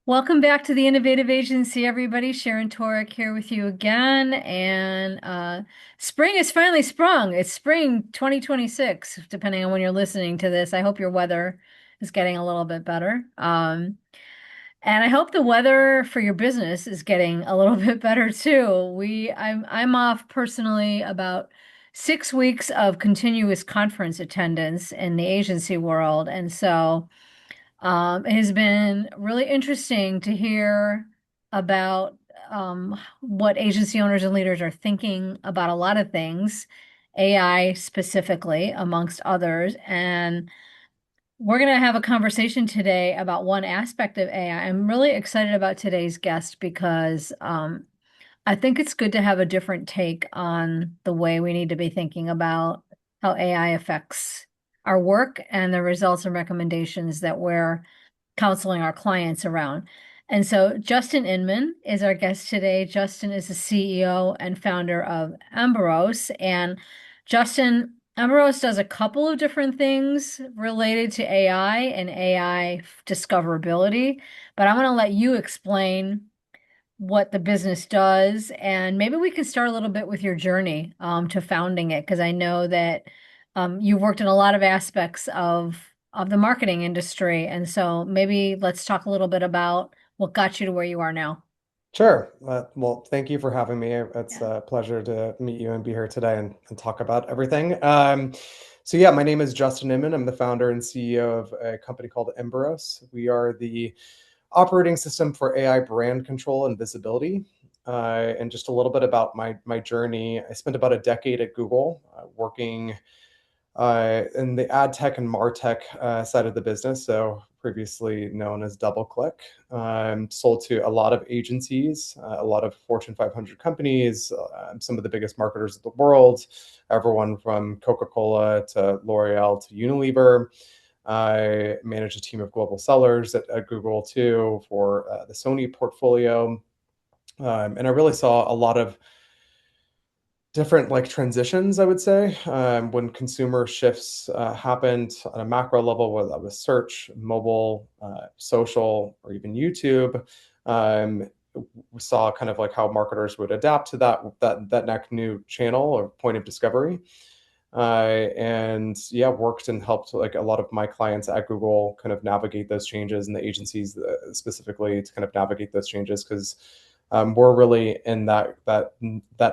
Welcome back to the Innovative Agency, everybody. Sharon Toerek here with you again. And spring is finally sprung. It's spring 2026, depending on when you're listening to this. I hope your weather is getting a little bit better. And I hope the weather for your business is getting a little bit better too. I'm off personally about 6 weeks of continuous conference attendance in the agency world. And so it has been really interesting to hear about what agency owners and leaders are thinking about a lot of things, AI specifically, amongst others. And we're going to have a conversation today about one aspect of AI. I'm really excited about today's guest because I think it's good to have a different take on the way we need to be thinking about how AI affects our work and the results and recommendations that we're counseling our clients around. And so Justin Inman is our guest today. Justin is the CEO and founder of Emberos. And Justin, Emberos does a couple of different things related to AI and AI discoverability, but I'm going to let you explain what the business does, and maybe we can start a little bit with your journey to founding it, because I know that you've worked in a lot of aspects of the marketing industry, and so maybe let's talk a little bit about what got you to where you are now. Sure. Well, thank you for having me. It's Yeah. a pleasure to meet you and be here today and talk about everything. So yeah, my name is Justin Inman. I'm the founder and CEO of a company called Emberos. We are the operating system for AI brand control and visibility. And just a little bit about my journey. I spent about a decade at Google working in the ad tech and martech side of the business, so previously known as DoubleClick, sold to a lot of agencies, a lot of Fortune 500 companies, some of the biggest marketers of the world, everyone from Coca-Cola to L'Oreal to Unilever. I managed a team of global sellers at Google too for the Sony portfolio. And I really saw a lot of different like transitions, I would say, when consumer shifts happened on a macro level, whether that was search, mobile, social, or even YouTube. We saw kind of like how marketers would adapt to that next new channel or point of discovery. And yeah, worked and helped like a lot of my clients at Google kind of navigate those changes, and the agencies specifically to kind of navigate those changes, because we're really in that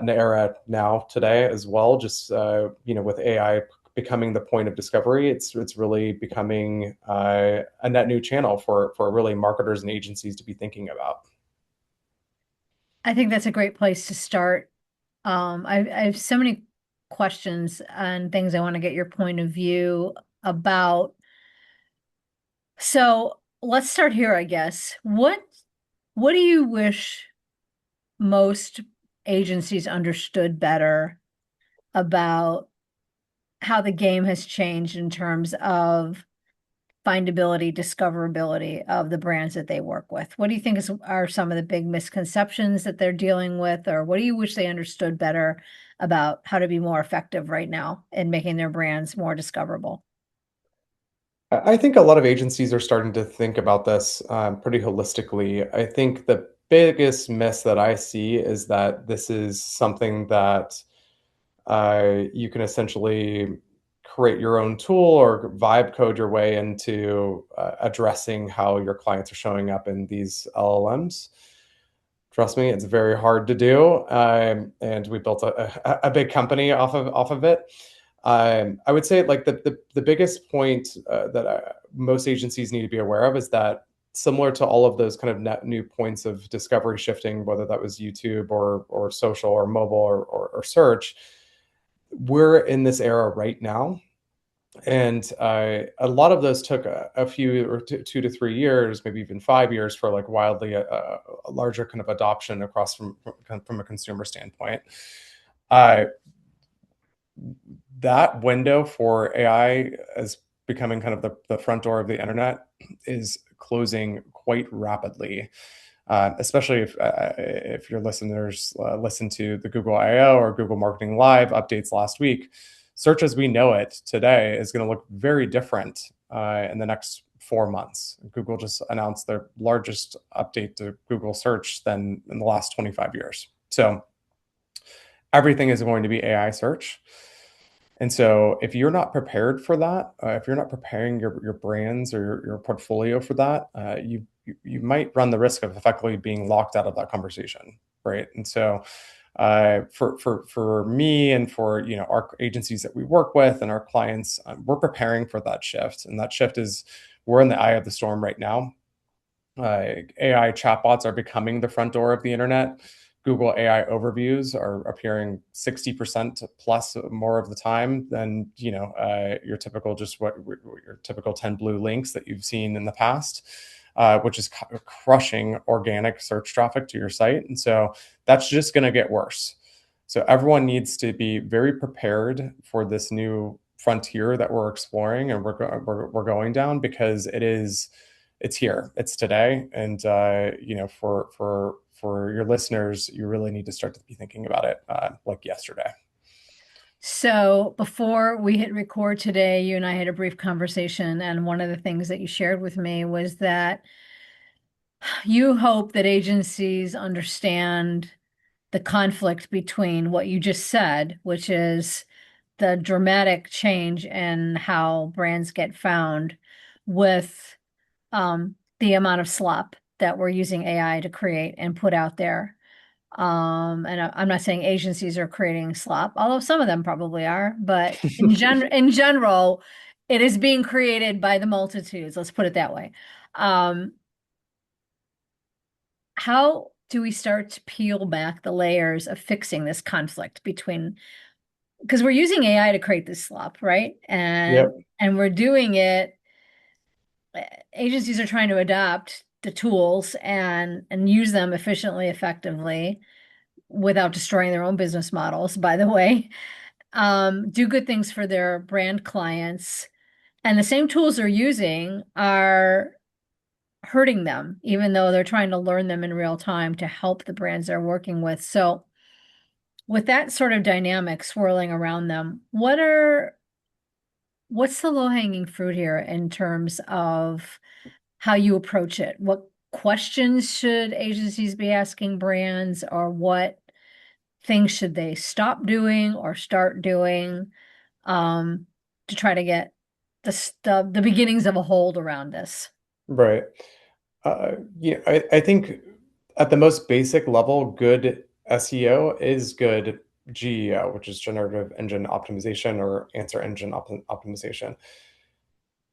era now today as well. Just with AI becoming the point of discovery, it's really becoming a net new channel for really marketers and agencies to be thinking about. I think that's a great place to start. I have so many questions and things I want to get your point of view about. So let's start here, I guess. What do you wish most agencies understood better about how the game has changed in terms of findability, discoverability of the brands that they work with? What do you think are some of the big misconceptions that they're dealing with, or what do you wish they understood better about how to be more effective right now in making their brands more discoverable? I think a lot of agencies are starting to think about this pretty holistically. I think the biggest miss that I see is that this is something that you can essentially create your own tool or vibe code your way into addressing how your clients are showing up in these LLMs. Trust me, it's very hard to do, and we built a big company off of it. I would say like the biggest point that most agencies need to be aware of is that similar to all of those kind of net new points of discovery shifting, whether that was YouTube or social or mobile or search, we're in this era right now. And a lot of those took a few or 2 to 3 years, maybe even 5 years for like wildly a larger kind of adoption across from a consumer standpoint. Uh, that window for AI as becoming kind of the front door of the internet is closing quite rapidly. Especially if your listeners listen to the Google I/O or Google Marketing Live updates last week, search as we know it today is going to look very different in the next 4 months. Google just announced their largest update to Google search than in the last 25 years. So everything is going to be AI search. And so if you're not prepared for that, if you're not preparing your brands or your portfolio for that, you might run the risk of effectively being locked out of that conversation, right? And so for me and for our agencies that we work with and our clients, we're preparing for that shift, and that shift is we're in the eye of the storm right now. AI chatbots are becoming the front door of the internet. Google AI overviews are appearing 60% plus more of the time than your typical your typical 10 blue links that you've seen in the past, which is crushing organic search traffic to your site. And so that's just going to get worse. So everyone needs to be very prepared for this new frontier that we're exploring and we're going down, because it's here, it's today, and for your listeners, you really need to start to be thinking about it like yesterday. So before we hit record today, you and I had a brief conversation, and one of the things that you shared with me was that you hope that agencies understand the conflict between what you just said, which is the dramatic change in how brands get found, with the amount of slop that we're using AI to create and put out there. And I'm not saying agencies are creating slop, although some of them probably are, but in general, it is being created by the multitudes. Let's put it that way. Um, how do we start to peel back the layers of fixing this conflict between, because we're using AI to create this slop, right? Yep. And we're doing it, agencies are trying to adopt the tools and use them efficiently, effectively, without destroying their own business models, by the way. Do good things for their brand clients. And the same tools they're using are hurting them, even though they're trying to learn them in real time to help the brands they're working with. So with that sort of dynamic swirling around them, what's the low-hanging fruit here in terms of how you approach it? What questions should agencies be asking brands, or what things should they stop doing or start doing, um, to try to get the beginnings of a hold around this? Right. I think at the most basic level, good SEO is good GEO, which is generative engine optimization or answer engine optimization.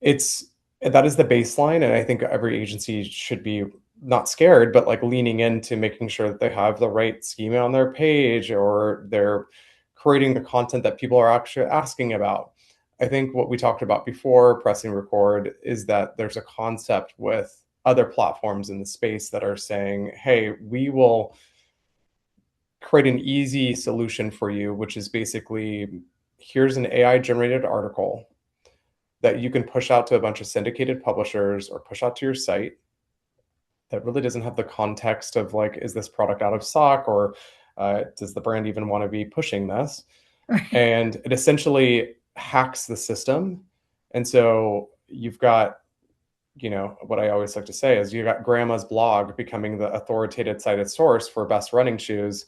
It's that is the baseline, and I think every agency should be not scared, but like leaning into making sure that they have the right schema on their page, or they're creating the content that people are actually asking about. I think what we talked about before pressing record is that there's a concept with other platforms in the space that are saying, hey, we will create an easy solution for you, which is basically here's an AI generated article that you can push out to a bunch of syndicated publishers or push out to your site that really doesn't have the context of like, is this product out of stock, or does the brand even want to be pushing this? Right. And it essentially hacks the system. And so you've got, what I always like to say is you got grandma's blog becoming the authoritative cited source for best running shoes.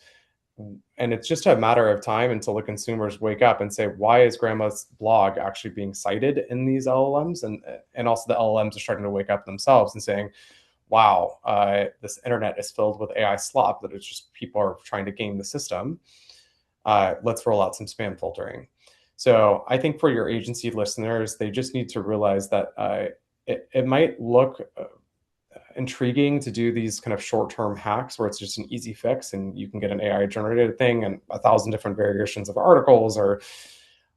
And it's just a matter of time until the consumers wake up and say, why is grandma's blog actually being cited in these LLMs? And also the LLMs are starting to wake up themselves and saying, wow, this internet is filled with AI slop that it's just people are trying to game the system. Let's roll out some spam filtering. So I think for your agency listeners, they just need to realize that it might look intriguing to do these kind of short-term hacks where it's just an easy fix and you can get an AI generated thing and 1,000 different variations of articles or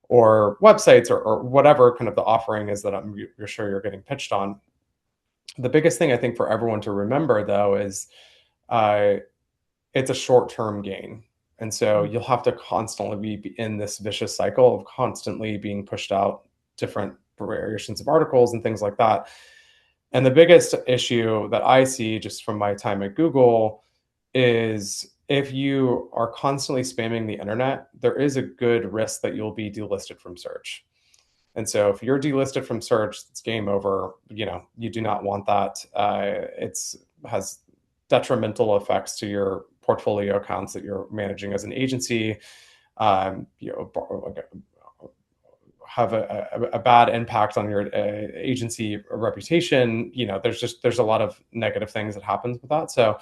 websites or whatever kind of the offering is that you're sure you're getting pitched on. The biggest thing I think for everyone to remember though is uh, it's a short-term gain. And so you'll have to constantly be in this vicious cycle of constantly being pushed out different variations of articles and things like that. And the biggest issue that I see just from my time at Google is if you are constantly spamming the internet, there is a good risk that you'll be delisted from search. And so if you're delisted from search, it's game over. You do not want that. It's has detrimental effects to your portfolio accounts that you're managing as an agency. You know, have a bad impact on your agency reputation. There's a lot of negative things that happens with that. So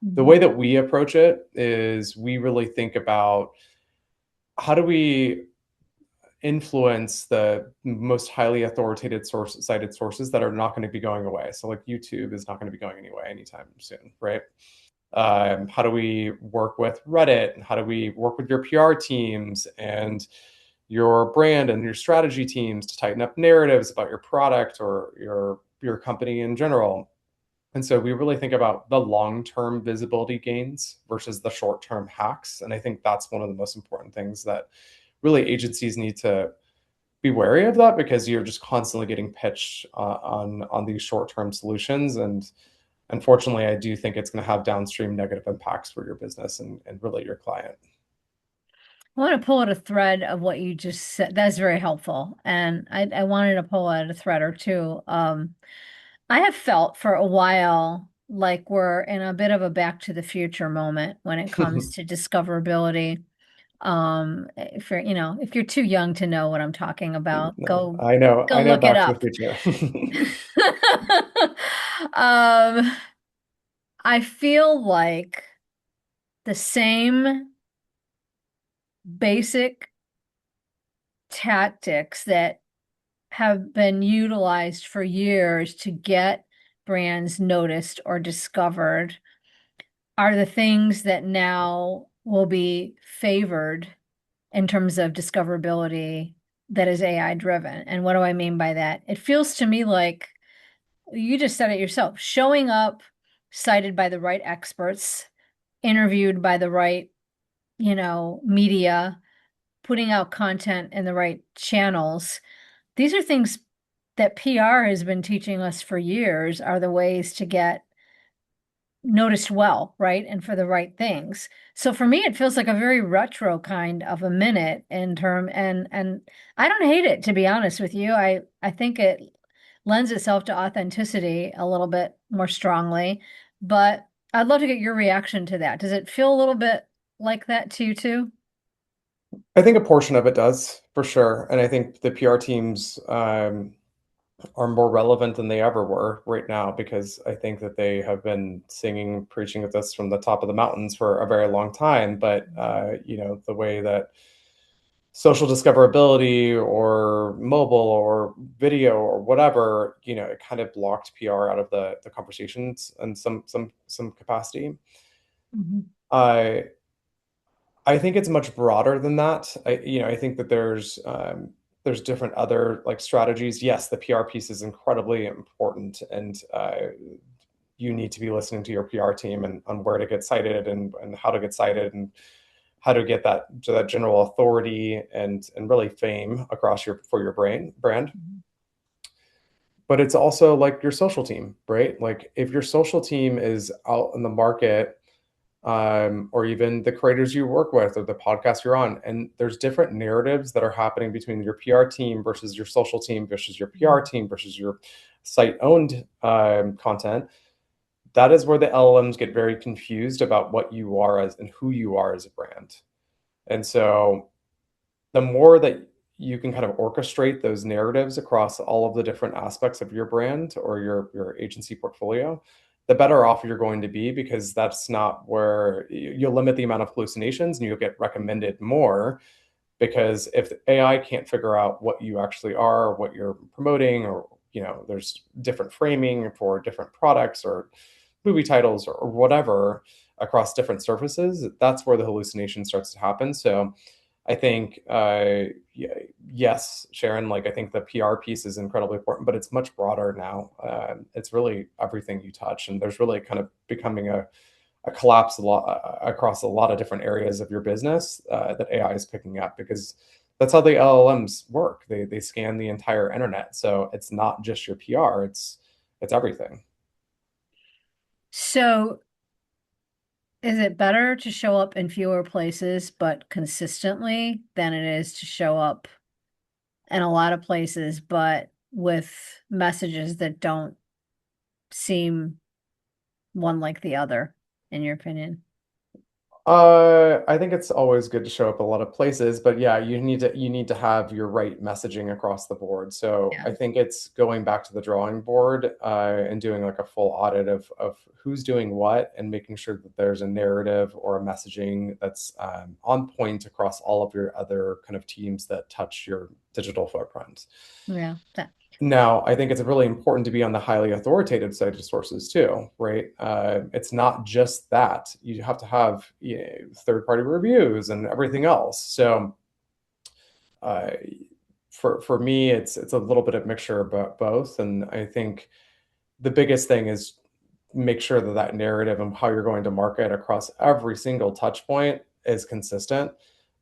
the Mhm. way that we approach it is we really think about how do we influence the most highly authoritative cited sources that are not going to be going away. So like YouTube is not going to be going anyway anytime soon, right? How do we work with Reddit? How do we work with your PR teams and your brand and your strategy teams to tighten up narratives about your product or your company in general? And so we really think about the long-term visibility gains versus the short-term hacks. And I think that's one of the most important things that really agencies need to be wary of, that because you're just constantly getting pitched on these short-term solutions. And unfortunately, I do think it's going to have downstream negative impacts for your business and really your client. I want to pull out a thread of what you just said. That's very helpful. And I wanted to pull out a thread or two. I have felt for a while like we're in a bit of a back to the future moment when it comes to discoverability. If you're too young to know what I'm talking about, No, go I go know look it Back to the up. Future. Um, I feel like the same basic tactics that have been utilized for years to get brands noticed or discovered are the things that now will be favored in terms of discoverability that is AI driven. And what do I mean by that? It feels to me like you just said it yourself, showing up cited by the right experts, interviewed by the right, media, putting out content in the right channels. These are things that PR has been teaching us for years are the ways to get noticed well, right? And for the right things. So for me, it feels like a very retro kind of a minute in term and I don't hate it, to be honest with you. I think it lends itself to authenticity a little bit more strongly, but I'd love to get your reaction to that. Does it feel a little bit like that to you too? I think a portion of it does, for sure. And I think the PR teams are more relevant than they ever were right now because I think that they have been singing, preaching with us from the top of the mountains for a very long time. But the way that social discoverability or mobile or video or whatever, it kind of blocked PR out of the conversations in some capacity. Mhm. I I think it's much broader than that. I think that there's different other like strategies. Yes, the PR piece is incredibly important, and you need to be listening to your PR team and on where to get cited and how to get cited and how to get that general authority and really fame across your brand. But it's also like your social team, right? Like if your social team is out in the market, or even the creators you work with or the podcast you're on. And there's different narratives that are happening between your PR team versus your social team versus your PR team versus your site owned content. That is where the LLMs get very confused about what you are as and who you are as a brand. And so the more that you can kind of orchestrate those narratives across all of the different aspects of your brand or your agency portfolio, the better off you're going to be because that's not where you'll limit the amount of hallucinations and you'll get recommended more because if AI can't figure out what you actually are, what you're promoting, or there's different framing for different products or movie titles or whatever across different surfaces, that's where the hallucination starts to happen. So I think, yes, Sharon, like I think the PR piece is incredibly important, but it's much broader now. It's really everything you touch, and there's really kind of becoming a collapse a lot across a lot of different areas of your business that AI is picking up because that's how the LLMs work. They scan the entire internet, so it's not just your PR; it's everything. So is it better to show up in fewer places but consistently than it is to show up in a lot of places, but with messages that don't seem one like the other, in your opinion? I think it's always good to show up a lot of places, but yeah, you need to have your right messaging across the board. So Yeah. I think it's going back to the drawing board and doing like a full audit of who's doing what and making sure that there's a narrative or a messaging that's on point across all of your other kind of teams that touch your digital footprint. Yeah. That, Now, I think it's really important to be on the highly authoritative side of sources too, right? It's not just that. You have to have, you know, third-party reviews and everything else. So, uh, for me, it's a little bit of mixture of both. And I think the biggest thing is make sure that that narrative and how you're going to market across every single touch point is consistent,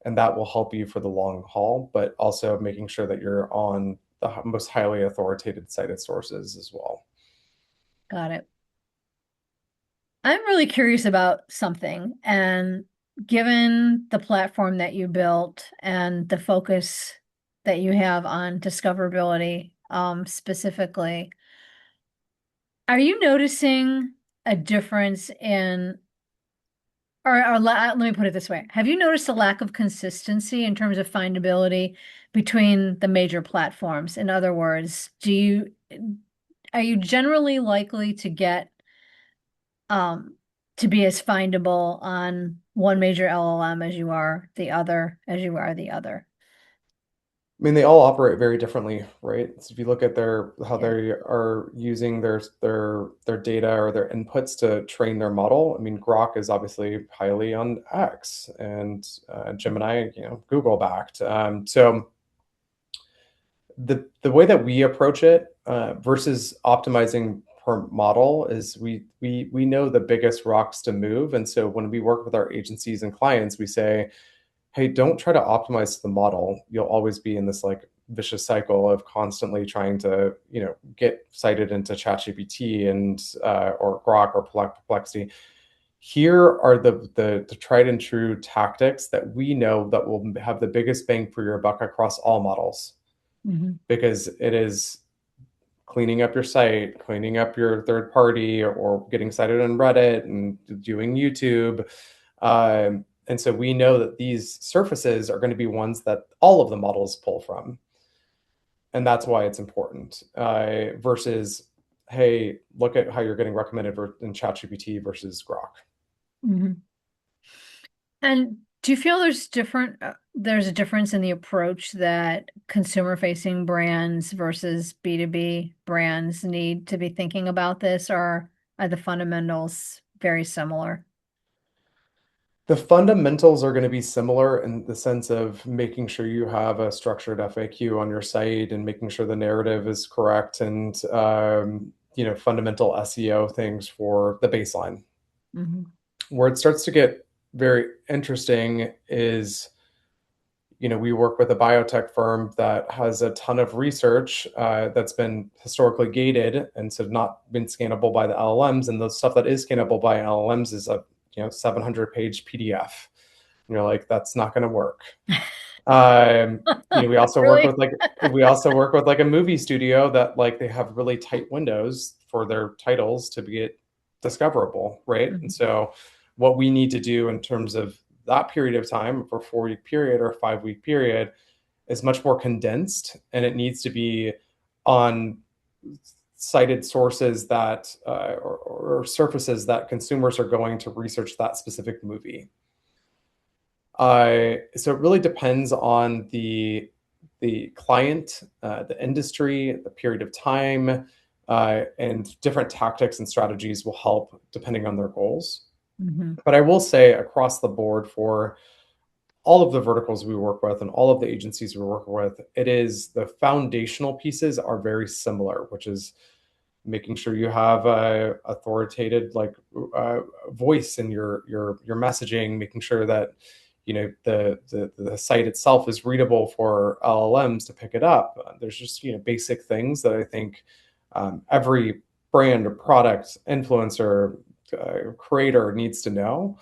and that will help you for the long haul, but also making sure that you're on the most highly authoritative cited sources as well. got it. I'm really curious about something, and given the platform that you built and the focus that you have on discoverability, specifically, are you noticing a difference in, let me put it this way. Have you noticed a lack of consistency in terms of findability between the major platforms? In other words, are you generally likely to get um, to be as findable on one major LLM as you are the other, as you are the other. I mean, they all operate very differently, right? So if you look at their how Yeah. they are using their data or their inputs to train their model. I mean, Grok is obviously highly on X, and Gemini, you know, Google backed. So the way that we approach it versus optimizing per model is we know the biggest rocks to move, and so when we work with our agencies and clients, we say, hey, don't try to optimize the model. You'll always be in this like vicious cycle of constantly trying to, you know, get cited into ChatGPT and or Grok or Perplexity. Here are the tried and true tactics that we know that will have the biggest bang for your buck across all models, Hmm. because it is cleaning up your site, cleaning up your third party, or getting cited on Reddit and doing YouTube. And so we know that these surfaces are going to be ones that all of the models pull from. And that's why it's important versus, hey, look at how you're getting recommended in ChatGPT versus Grok. Hmm. And do you feel there's a difference in the approach that consumer facing brands versus B2B brands need to be thinking about this, or are the fundamentals very similar? The fundamentals are going to be similar in the sense of making sure you have a structured FAQ on your site and making sure the narrative is correct and you know, fundamental SEO things for the baseline. Hmm. Where it starts to get very interesting is, you know, we work with a biotech firm that has a ton of research that's been historically gated and so not been scannable by the LLMs. And the stuff that is scannable by LLMs is a, you know, 700-page PDF. And you're like, that's not going to work. Um, you know, Really? we also work with like a movie studio that like they have really tight windows for their titles to be discoverable, right? And Mhm. so what we need to do in terms of that period of time for a 4-week period or a 5-week period is much more condensed, and it needs to be on cited sources that or surfaces that consumers are going to research that specific movie. So it really depends on the client, the industry, the period of time, and different tactics and strategies will help depending on their goals. Mhm. But I will say across the board for all of the verticals we work with and all of the agencies we work with, it is the foundational pieces are very similar, which is making sure you have a authoritative like voice in your messaging, making sure that, you know, the site itself is readable for LLMs to pick it up. There's just, you know, basic things that I think every brand or product influencer creator needs to know.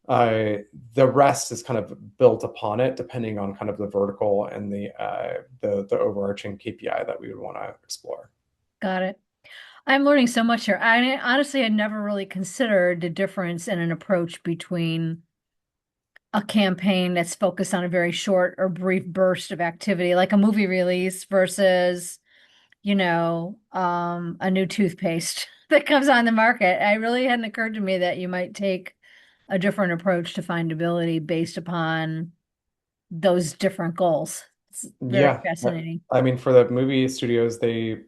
Uh, the rest is kind of built upon it, depending on kind of the vertical and the overarching KPI that we would want to explore. Got it. I'm learning so much here. I honestly had never really considered the difference in an approach between a campaign that's focused on a very short or brief burst of activity, like a movie release versus, a new toothpaste that comes on the market. I really hadn't occurred to me that you might take a different approach to findability based upon those different goals. It's very Yeah, fascinating. I mean, for the movie studios, they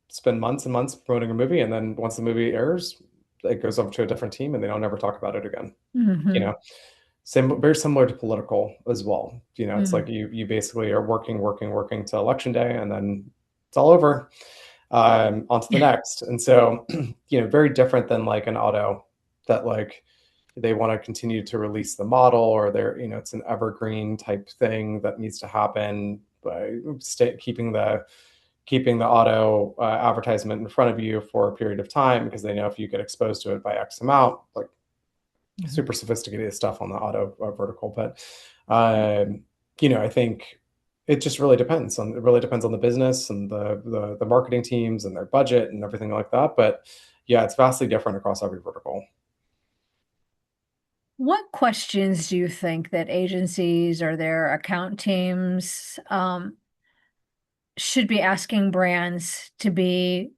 spend months and months promoting a movie, and then once the movie airs, it goes over to a different team, and they don't ever talk about it again. You Hmm. know, same, very similar to political as well. It's like Mm. you basically are working to election day, and then it's all over. On to the next. And so, very different than like an auto that like they want to continue to release the model, or it's an evergreen type thing that needs to happen by keeping the auto advertisement in front of you for a period of time, because they know if you get exposed to it by X amount, like Mhm. super sophisticated stuff on the auto vertical. But I think it really depends on the business and the marketing teams and their budget and everything like that. But yeah, it's vastly different across every vertical. What questions do you think that agencies or their account teams should be asking brands to be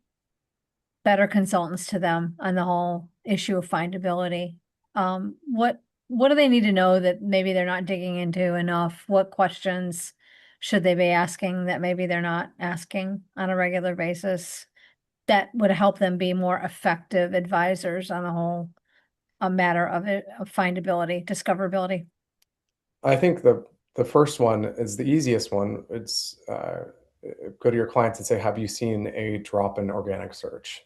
better consultants to them on the whole issue of findability? What do they need to know that maybe they're not digging into enough? What questions should they be asking that maybe they're not asking on a regular basis that would help them be more effective advisors on the whole a matter of it of findability, discoverability? I think the first one is the easiest one. It's go to your clients and say, have you seen a drop in organic search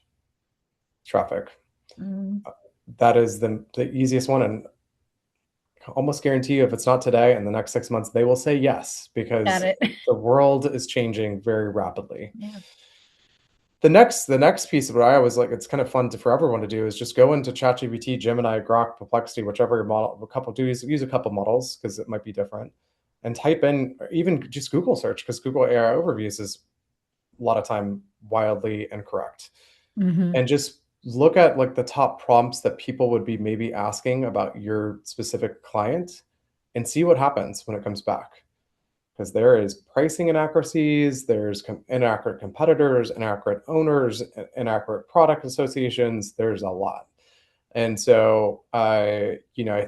traffic? Mm, That is the easiest one, and almost guarantee you, if it's not today, in the next 6 months, they will say yes, got because it. the world is changing very rapidly. Yeah. The next piece of what I always like, it's kind of fun for everyone to do, is just go into ChatGPT, Gemini, Grok, Perplexity, whichever model, use a couple models because it might be different, and type in, or even just Google search, because Google AI overviews is a lot of time wildly incorrect, Hmm. and just look at like the top prompts that people would be maybe asking about your specific client, and see what happens when it comes back, because there is pricing inaccuracies, there's inaccurate competitors, inaccurate owners, inaccurate product associations. There's a lot. And so I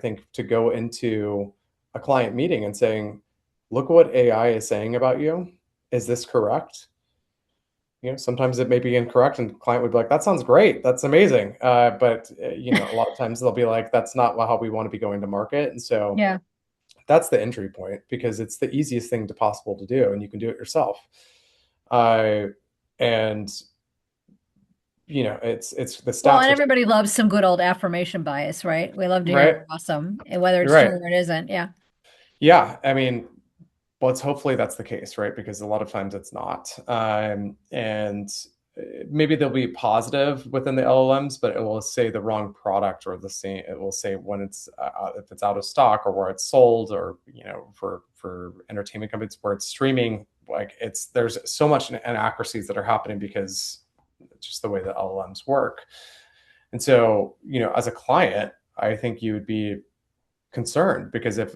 think to go into a client meeting and saying, look what AI is saying about you, is this correct? Sometimes it may be incorrect, and the client would be like, that sounds great, that's amazing, but a lot of times they'll be like, that's not how we want to be going to market. And so Yeah. that's the entry point, because it's the easiest thing to possible to do, and you can do it yourself. Uh, and it's the Well, and stats are everybody loves some good old affirmation bias, right? We love to hear right, they're awesome, and whether it's true right. or it isn't. Yeah. Yeah, I mean, let's hopefully that's the case, right? Because a lot of times it's not. And maybe they'll be positive within the LLMs, but it will say the wrong product, or the same. It will say when it's if it's out of stock, or where it's sold, or for entertainment companies where it's streaming. Like there's so much inaccuracies that are happening, because it's just the way that LLMs work. And so, as a client, I think you would be concerned, because if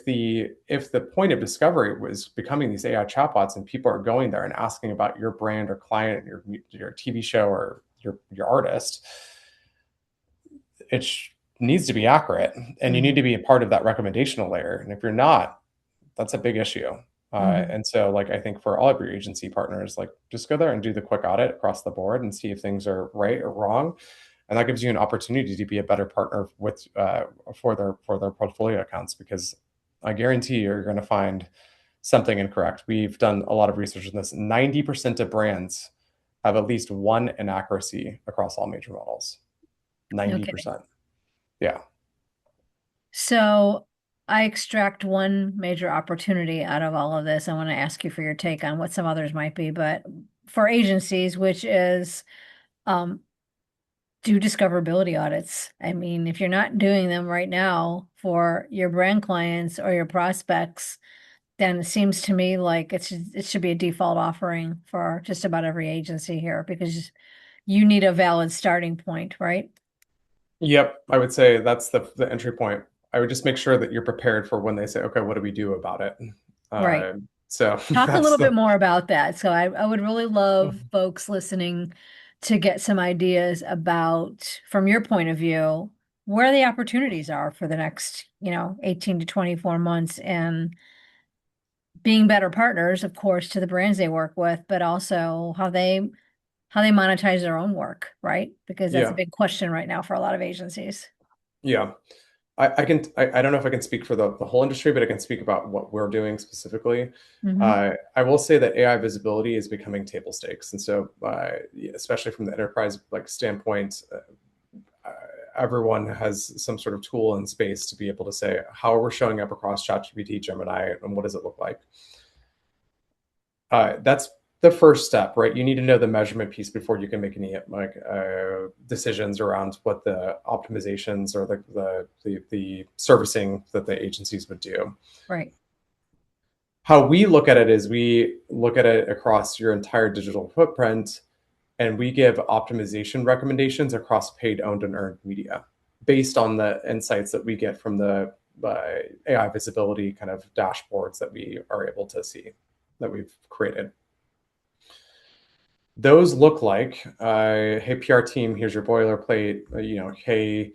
the point of discovery was becoming these AI chatbots, and people are going there and asking about your brand or client, your TV show, or your artist, it needs to be accurate, and you need Hmm. to be a part of that recommendational layer. And if you're not, that's a big issue. Hmm. And so, like, I think for all of your agency partners, like, just go there and do the quick audit across the board and see if things are right or wrong, and that gives you an opportunity to be a better partner for their portfolio accounts, because I guarantee you're going to find something incorrect. We've done a lot of research on this. 90% of brands have at least one inaccuracy across all major models. Okay. 90%. Yeah. So I extract one major opportunity out of all of this. I want to ask you for your take on what some others might be, but for agencies, which is um, do discoverability audits. I mean, if you're not doing them right now for your brand clients or your prospects, then it seems to me like it should be a default offering for just about every agency here because you need a valid starting point, right? Yep, I would say that's the entry point. I would just make sure that you're prepared for when they say, okay, what do we do about it? Right. So Talk a that's little bit the more about that. So I would really love folks listening to get some ideas about, from your point of view, where the opportunities are for the next, 18 to 24 months and being better partners, of course, to the brands they work with, but also how they monetize their own work, right? Because that's a yeah, big question right now for a lot of agencies. yeah. I don't know if I can speak for the whole industry, but I can speak about what we're doing specifically. Hmm. I will say that AI visibility is becoming table stakes, and so especially from the enterprise like standpoint, everyone has some sort of tool and space to be able to say how are we showing up across ChatGPT, Gemini, and what does it look like. That's the first step, right? You need to know the measurement piece before you can make any like decisions around what the optimizations or the servicing that the agencies would do. Right. How we look at it is we look at it across your entire digital footprint, and we give optimization recommendations across paid, owned, and earned media based on the insights that we get from the AI visibility kind of dashboards that we are able to see that we've created. Those look like, hey, PR team, here's your boilerplate. Hey,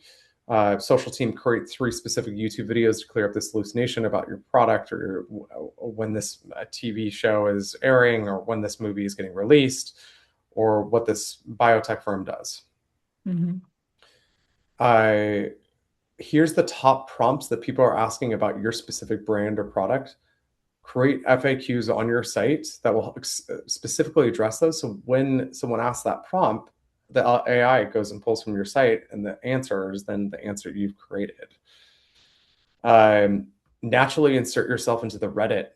social team, create 3 specific YouTube videos to clear up this hallucination about your product or when this TV show is airing or when this movie is getting released or what this biotech firm does. Hmm. Uh, Here's the top prompts that people are asking about your specific brand or product. Create FAQs on your site that will specifically address those. So when someone asks that prompt, the AI goes and pulls from your site, and the answer is then the answer you've created. Um, Naturally insert yourself into the Reddit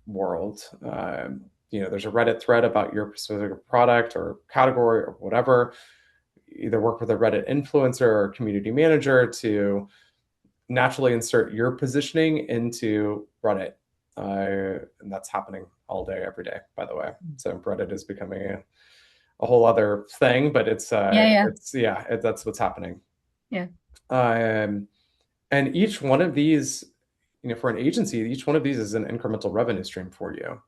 world. There's a Reddit thread about your specific product or category or whatever. Either work with a Reddit influencer or community manager to naturally insert your positioning into Reddit. And that's happening all day, every day, by the way. So Reddit is becoming a whole other thing, but Yeah, yeah, that's what's happening. yeah. Um, and each one of these, for an agency, each one of these is an incremental revenue stream for you,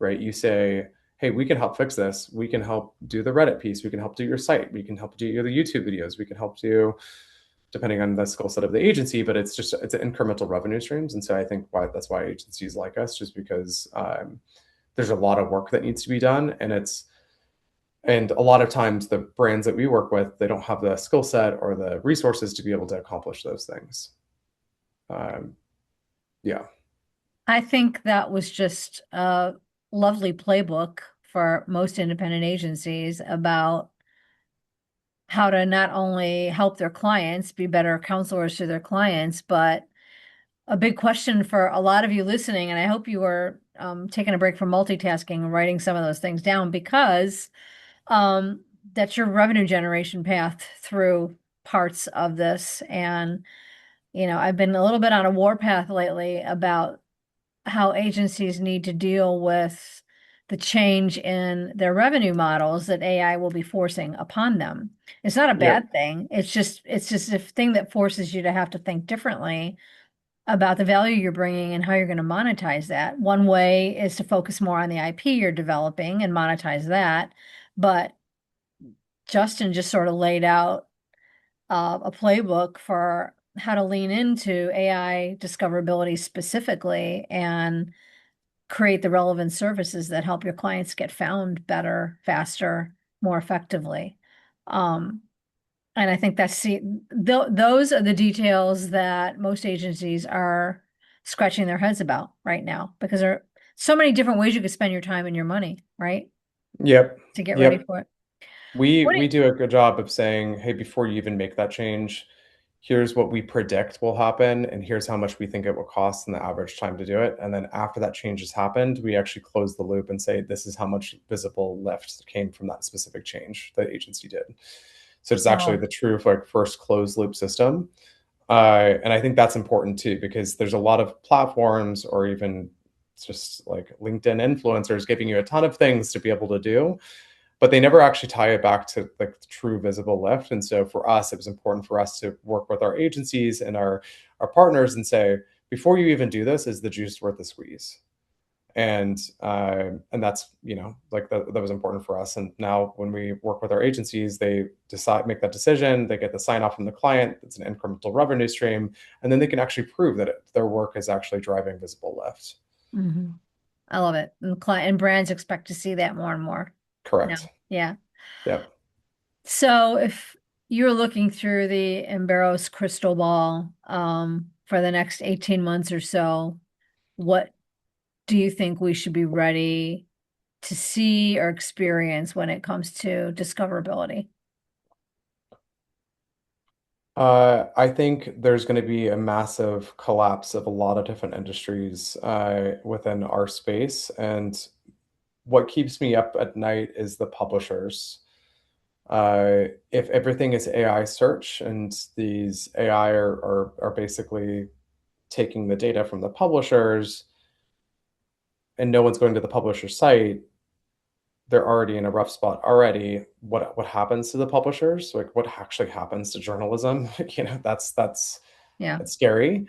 right? You say, hey, we can help fix this. We can help do the Reddit piece. We can help do your site. We can help do the YouTube videos. We can help do, depending on the skill set of the agency, but it's an incremental revenue streams. And so I think that's why agencies like us, just because there's a lot of work that needs to be done. And a lot of times the brands that we work with, they don't have the skill set or the resources to be able to accomplish those things. Um, yeah. I think that was just a lovely playbook for most independent agencies about how to not only help their clients be better counselors to their clients, but a big question for a lot of you listening, and I hope you are taking a break from multitasking and writing some of those things down because that's your revenue generation path through parts of this. And, I've been a little bit on a warpath lately about how agencies need to deal with the change in their revenue models that AI will be forcing upon them. It's not a Yep. bad thing. It's just a thing that forces you to have to think differently about the value you're bringing and how you're going to monetize that. One way is to focus more on the IP you're developing and monetize that. But Justin just sort of laid out a playbook for how to lean into AI discoverability specifically and create the relevant services that help your clients get found better, faster, more effectively. Um, and I think those are the details that most agencies are scratching their heads about right now because there are so many different ways you could spend your time and your money, right? Yep. To get ready Yep. for it. We What do we do a good job of saying, hey, before you even make that change, here's what we predict will happen, and here's how much we think it will cost and the average time to do it. And then after that change has happened, we actually close the loop and say, this is how much visible lift came from that specific change the agency did. So it's actually Oh. the true like first closed loop system. And I think that's important too, because there's a lot of platforms or even just like LinkedIn influencers giving you a ton of things to be able to do, but they never actually tie it back to like the true visible lift. And so for us, it was important for us to work with our agencies and our partners and say, before you even do this, is the juice worth the squeeze? And that's, like that was important for us. And now when we work with our agencies, they decide, make that decision, they get the sign off from the client, it's an incremental revenue stream, and then they can actually prove that their work is actually driving visible lift. Hmm. I love it. And client and brands expect to see that more and more. No. Correct. Yeah. Yep. So if you're looking through the Emberos crystal ball, for the next 18 months or so, what do you think we should be ready to see or experience when it comes to discoverability? I think there's going to be a massive collapse of a lot of different industries within our space. And what keeps me up at night is the publishers. If everything is AI search and these AI are basically taking the data from the publishers and no one's going to the publisher site, they're already in a rough spot already. What happens to the publishers? Like what actually happens to journalism? Yeah. that's scary.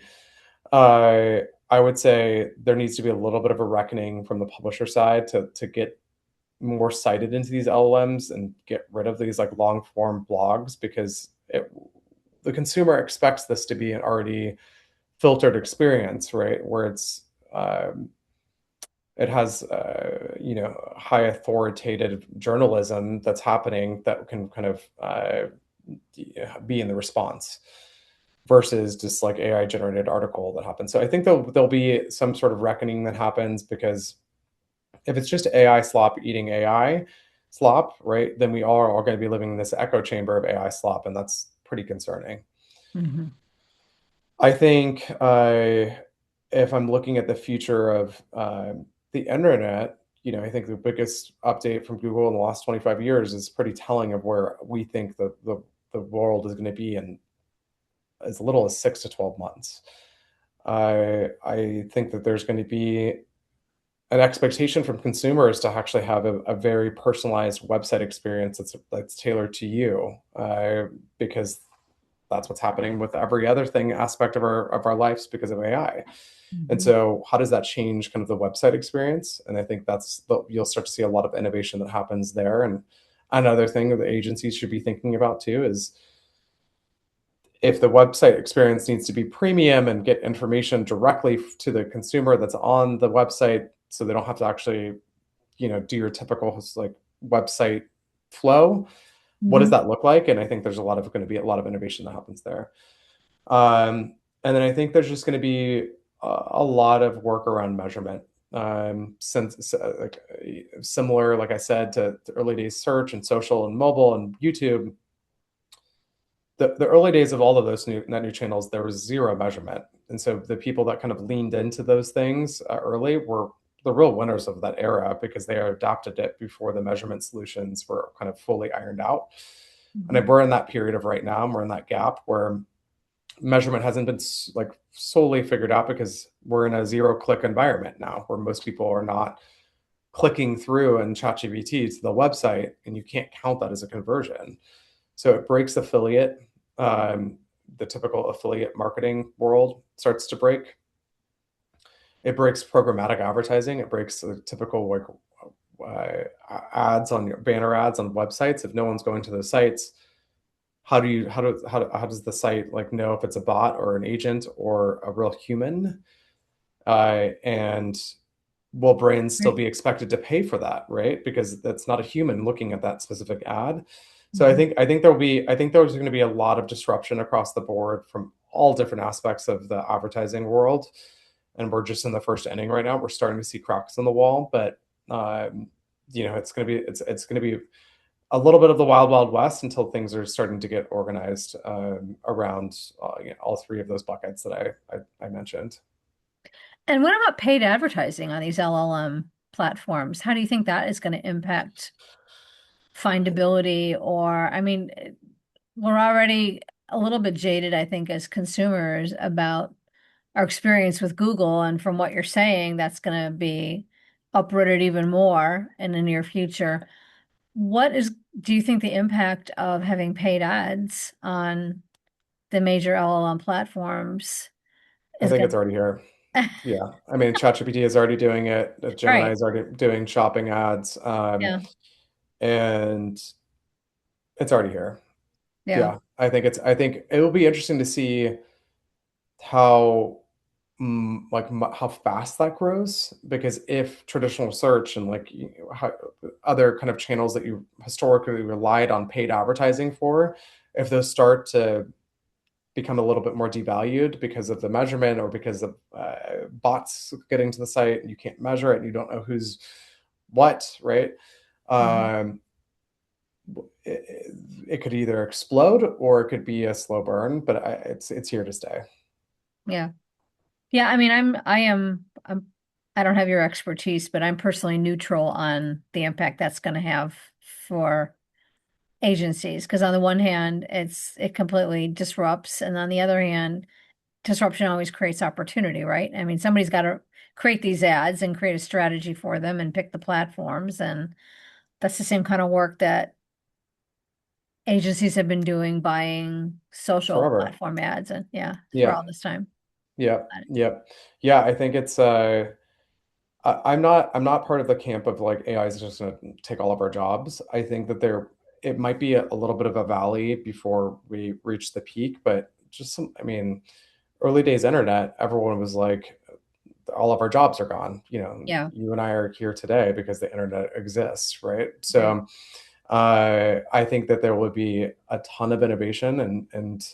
Uh, I would say there needs to be a little bit of a reckoning from the publisher side to get more cited into these LLMs and get rid of these like long form blogs because the consumer expects this to be an already filtered experience, right? Where it has high authoritative journalism that's happening that can kind of be in the response versus just like AI generated article that happens. So I think there'll be some sort of reckoning that happens because if it's just AI slop eating AI slop, right, then we are all going to be living in this echo chamber of AI slop, and that's pretty concerning. Hmm. I think if I'm looking at the future of the internet, I think the biggest update from Google in the last 25 years is pretty telling of where we think the world is going to be in as little as 6 to 12 months. I think that there's going to be an expectation from consumers to actually have a very personalized website experience that's tailored to you, because that's what's happening with every other thing aspect of our lives because of AI. And Hmm. so, how does that change kind of the website experience? And I think you'll start to see a lot of innovation that happens there. And another thing that the agencies should be thinking about too is if the website experience needs to be premium and get information directly to the consumer that's on the website, so they don't have to actually do your typical like website flow. What does Hmm. that look like? And I think there's going to be a lot of innovation that happens there. And then I think there's just going to be a lot of work around measurement. Since like similar, like I said, to early days search and social and mobile and YouTube, the early days of all of those new channels, there was zero measurement. And so the people that kind of leaned into those things early were the real winners of that era because they adopted it before the measurement solutions were kind of fully ironed out. And Hmm. we're in that period of right now, and we're in that gap where measurement hasn't been like solely figured out because we're in a zero click environment now where most people are not clicking through in ChatGPT to the website, and you can't count that as a conversion. So it breaks affiliate. Um, the typical affiliate marketing world starts to break. It breaks programmatic advertising. It breaks the typical like ads on your banner ads on websites. If no one's going to those sites, how does the site like know if it's a bot or an agent or a real human? And will brands still Right. be expected to pay for that, right? Because that's not a human looking at that specific ad. So Hmm. I think there's going to be a lot of disruption across the board from all different aspects of the advertising world, and we're just in the first inning right now. We're starting to see cracks in the wall, but um, it's going to be a little bit of the wild wild west until things are starting to get organized around all three of those buckets that I mentioned. And what about paid advertising on these LLM platforms? How do you think that is going to impact findability or, I mean, we're already a little bit jaded, I think, as consumers about our experience with Google. And from what you're saying, that's going to be uprooted even more in the near future. What is, do you think the impact of having paid ads on the major LLM platforms I is think it's going already here. to, Yeah. I mean, ChatGPT is already doing it. Gemini right. is already doing shopping ads. Yeah. And it's already here. Yeah. Yeah. I think it will be interesting to see how how fast that grows, because if traditional search and how other kind of channels that you historically relied on paid advertising for, if those start to become a little bit more devalued because of the measurement, or because of bots getting to the site and you can't measure it and you don't know who's what, right? Mhm. um, it could either explode or it could be a slow burn, but it's here to stay. Yeah. Yeah. I mean, I don't have your expertise, but I'm personally neutral on the impact that's going to have for agencies. Because on the one hand, it completely disrupts, and on the other hand, disruption always creates opportunity, right? I mean, somebody's got to create these ads and create a strategy for them and pick the platforms, and that's the same kind of work that agencies have been doing, buying social Forever. platform ads, and yeah, for Yeah. all this time. Yeah. Yeah. Yeah. I think it's I'm not part of the camp of like AI is just going to take all of our jobs. I think that it might be a little bit of a valley before we reach the peak, but I mean, early days internet, everyone was like, all of our jobs are gone. You know, Yeah, you and I are here today because the internet exists, right? right. So I think that there will be a ton of innovation, and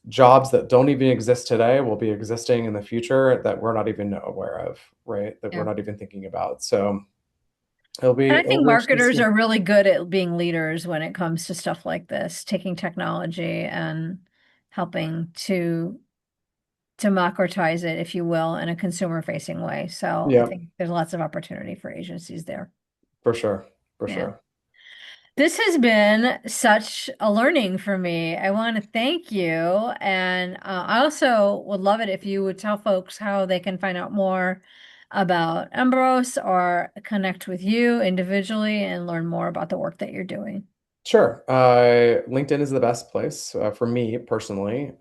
jobs that don't even exist today will be existing in the future that we're not even aware of, right? That we're Yeah. not even thinking about. So And I it'll think be interesting to marketers see. are really good at being leaders when it comes to stuff like this, taking technology and helping to democratize it, if you will, in a consumer facing way. So I Yeah, think there's lots of opportunity for agencies there. for sure, for Yeah. sure. This has been such a learning for me. I want to thank you. And I also would love it if you would tell folks how they can find out more about Emberos or connect with you individually and learn more about the work that you're doing. Sure. LinkedIn is the best place for me personally.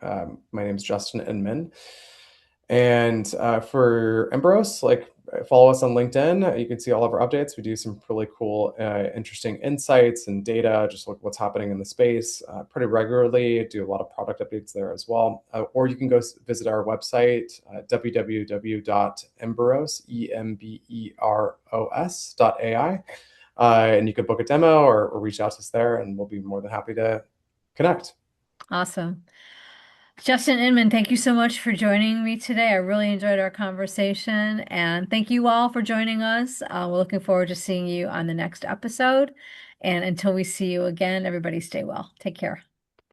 My name's Justin Inman. And for Emberos, follow us on LinkedIn. You can see all of our updates. We do some really cool, interesting insights and data, just look what's happening in the space pretty regularly. Do a lot of product updates there as well. Or you can go visit our website, www.emberos, Emberos.ai. And you could book a demo, or reach out to us there, and we'll be more than happy to connect. Awesome. Justin Inman, thank you so much for joining me today. I really enjoyed our conversation, and thank you all for joining us. We're looking forward to seeing you on the next episode. And until we see you again, everybody stay well. Take care.